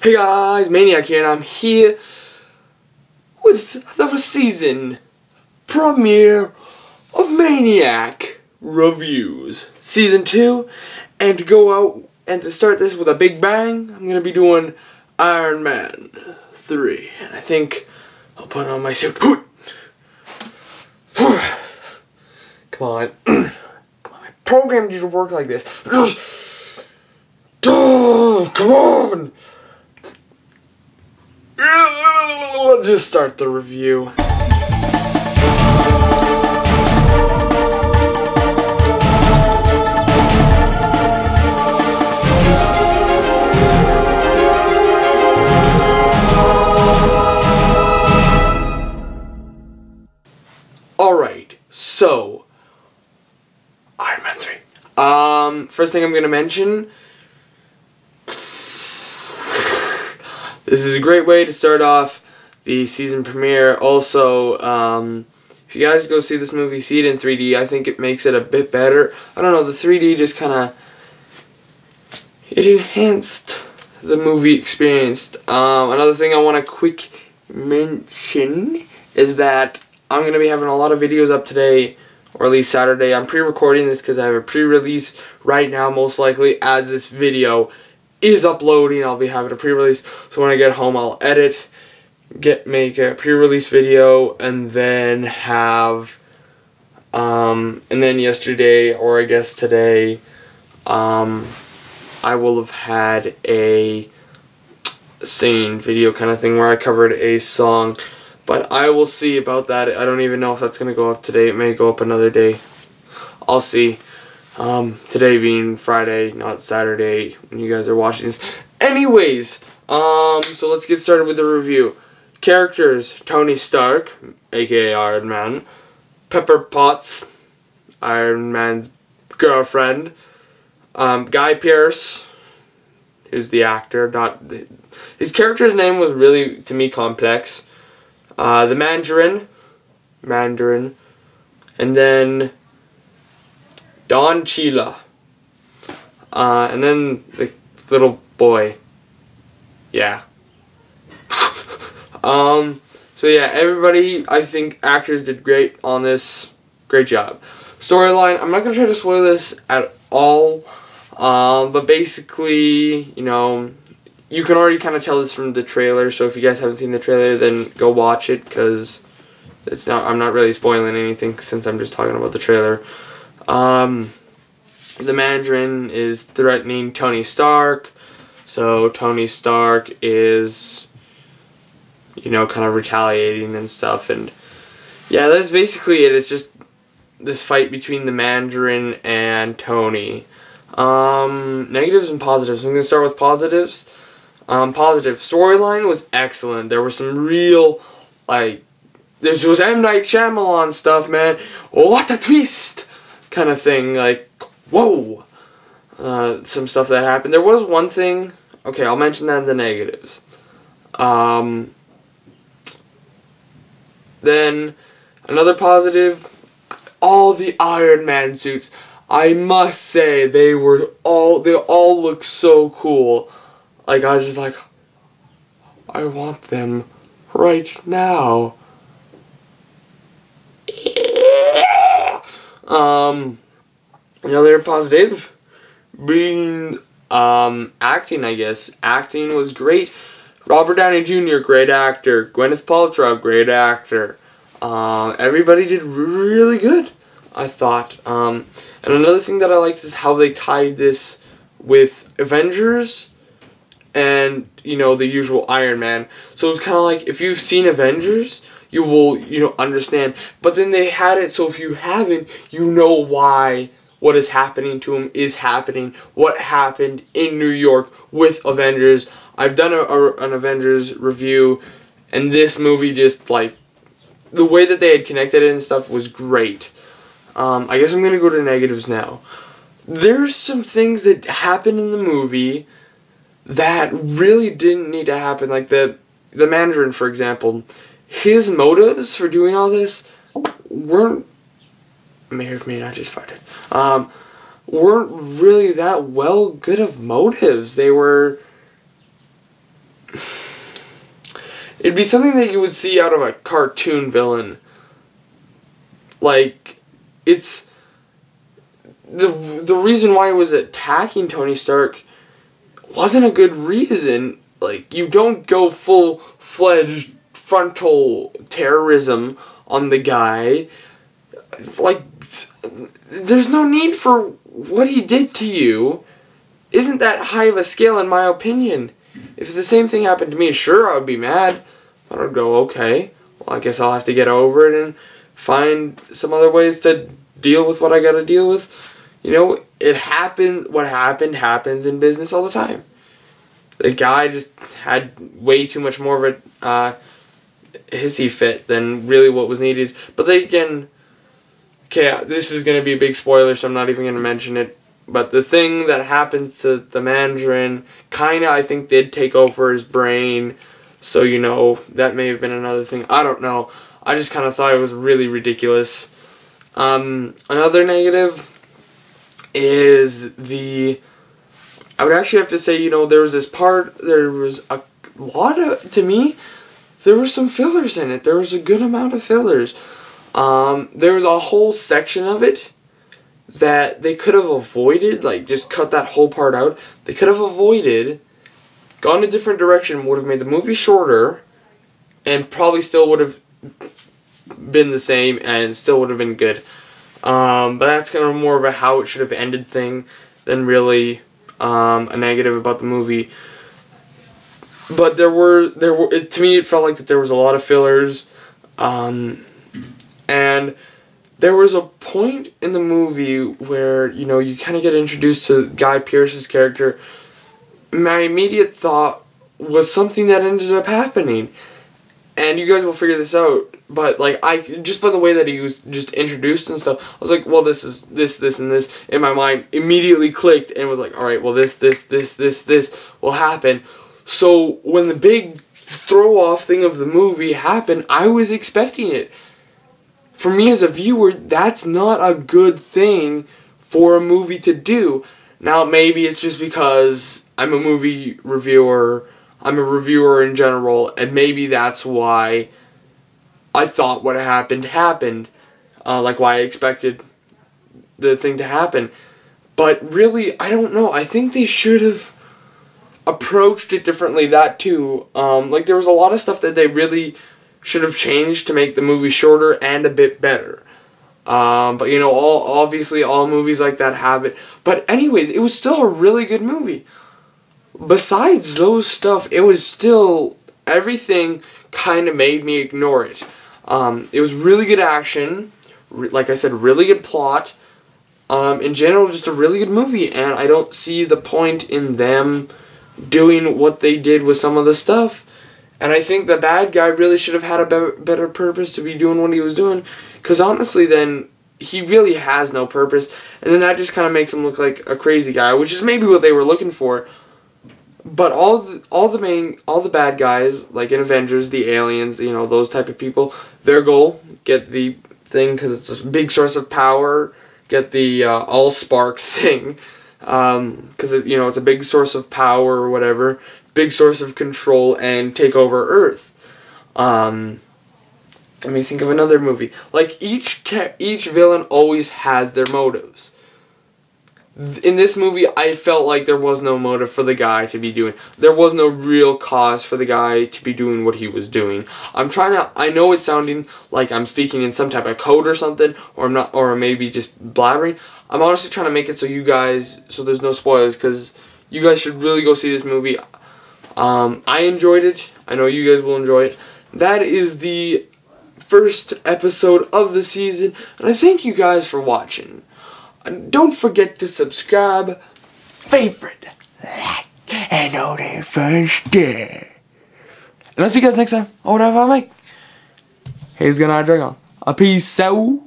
Hey guys, Maniac here, and I'm here with the season premiere of Maniac reviews, season 2, and to go out and to start this with a big bang, I'm gonna be doing Iron Man 3, and I think I'll put on my suit. Come on, come on, I programmed you to work like this. Come on. Let's just start the review. Alright, so Iron Man 3. First thing I'm gonna mention, this is a great way to start off the season premiere. Also, if you guys go see this movie, see it in 3D, I think it makes it a bit better. I don't know, the 3D just kind of, it enhanced the movie experience. Another thing I want to quick mention is that I'm going to be having a lot of videos up today, or at least Saturday. I'm pre-recording this because I have a pre-release right now, most likely, as this video is uploading. I'll be having a pre-release, so when I get home I'll edit, make a pre-release video, and then have and then yesterday, or I guess today, I will have had a singing video kind of thing where I covered a song, but I will see about that. I don't even know if that's gonna go up today. It may go up another day. I'll see. Today being Friday, not Saturday, when you guys are watching this. Anyways, so let's get started with the review. Characters: Tony Stark, aka Iron Man; Pepper Potts, Iron Man's girlfriend; Guy Pearce, who's the actor, his character's name was really, to me, complex. The Mandarin, and then Don Cheadle, and then the little boy. Yeah. So yeah, everybody, I think actors did great on this. Great job. Storyline, I'm not gonna try to spoil this at all, but basically, you know, you can already kind of tell this from the trailer. So if you guys haven't seen the trailer, then go watch it, because it's not. I'm not really spoiling anything since I'm just talking about the trailer. The Mandarin is threatening Tony Stark, so Tony Stark is, you know, kind of retaliating and stuff, and yeah, that's basically it. It's just this fight between the Mandarin and Tony. Negatives and positives. I'm gonna start with positives. Positive storyline was excellent. There was some real, like, this was M. Night Shyamalan stuff, man. What a twist, kind of thing. Like, whoa. Some stuff that happened. There was one thing. Okay, I'll mention that in the negatives. Then another positive, all the Iron Man suits. I must say they all look so cool. Like, I was just like, I want them right now. Yeah. Another positive being acting, I guess. Acting was great. Robert Downey Jr., great actor. Gwyneth Paltrow, great actor. Everybody did really good, I thought. And another thing that I liked is how they tied this with Avengers and, you know, the usual Iron Man. So it's kind of like, if you've seen Avengers, you will, you know, understand. But then they had it so if you haven't, you know why what is happening to him is happening. What happened in New York with Avengers. I've done an Avengers review, and this movie just, like, the way that they had connected it and stuff was great. I guess I'm going to go to negatives now. There's some things that happen in the movie that really didn't need to happen. Like the Mandarin, for example. His motives for doing all this weren't, may or may not just farted, weren't really that good of motives. They were It'd be something that you would see out of a cartoon villain. Like, it's the reason why it was attacking Tony Stark wasn't a good reason. Like, you don't go full-fledged frontal terrorism on the guy. Like, there's no need for what he did to you. Isn't that high of a scale, in my opinion? If the same thing happened to me, sure, I would be mad. But I'd go, okay, well, I guess I'll have to get over it and find some other ways to deal with what I gotta deal with. You know, it happened. What happened happens in business all the time. The guy just had way too much more of a hissy fit than really what was needed. But then again, okay, this is going to be a big spoiler, so I'm not even going to mention it. But the thing that happens to the Mandarin kind of, I think, did take over his brain. So, you know, that may have been another thing. I don't know. I just kind of thought it was really ridiculous. Another negative is I would actually have to say, you know, there was this part, there was a lot of, to me, there were some fillers in it. There was a good amount of fillers. There was a whole section of it that they could have avoided, like just cut that whole part out. They could have avoided, gone a different direction, would have made the movie shorter, and probably still would have been the same and still would have been good. But that's kind of more of a how it should have ended thing than really a negative about the movie. But to me it felt like that there was a lot of fillers, and there was a point in the movie where, you know, you kind of get introduced to Guy Pearce's character. My immediate thought was something that ended up happening, and you guys will figure this out. But like, just by the way that he was just introduced and stuff, I was like, well, this is this, and this in my mind immediately clicked and was like, all right, well, this will happen. So when the big throw off thing of the movie happened, I was expecting it. For me as a viewer, that's not a good thing for a movie to do. Now, maybe it's just because I'm a movie reviewer, I'm a reviewer in general, and maybe that's why I thought what happened, like why I expected the thing to happen. But really, I don't know. I think they should have approached it differently, that too. Like, there was a lot of stuff that they really should have changed to make the movie shorter and a bit better. But, you know, obviously all movies like that have it. But anyways, it was still a really good movie. Besides those stuff, it was still, everything kind of made me ignore it. It was really good action, like I said, really good plot. In general, just a really good movie, and I don't see the point in them doing what they did with some of the stuff. And I think the bad guy really should have had a better purpose to be doing what he was doing, because honestly then, he really has no purpose, and then that just kind of makes him look like a crazy guy, which is maybe what they were looking for. But all the bad guys, like in Avengers, the aliens, you know, those type of people, their goal, get the thing because it's a big source of power, get the all-spark thing, because, you know, it's a big source of power or whatever, big source of control, and take over Earth. Let me think of another movie. Like, each villain always has their motives. In this movie, I felt like there was no motive for the guy to be doing. There was no real cause for the guy to be doing what he was doing. I know it's sounding like I'm speaking in some type of code or something, or I'm not, or maybe just blabbering. I'm honestly trying to make it so you guys, so there's no spoilers, because you guys should really go see this movie. I enjoyed it. I know you guys will enjoy it. That is the first episode of the season, and I thank you guys for watching. Don't forget to subscribe, favorite, like, and all that fun stuff. And I'll see you guys next time. Or whatever I make. Here's gonna drink on. A peace out.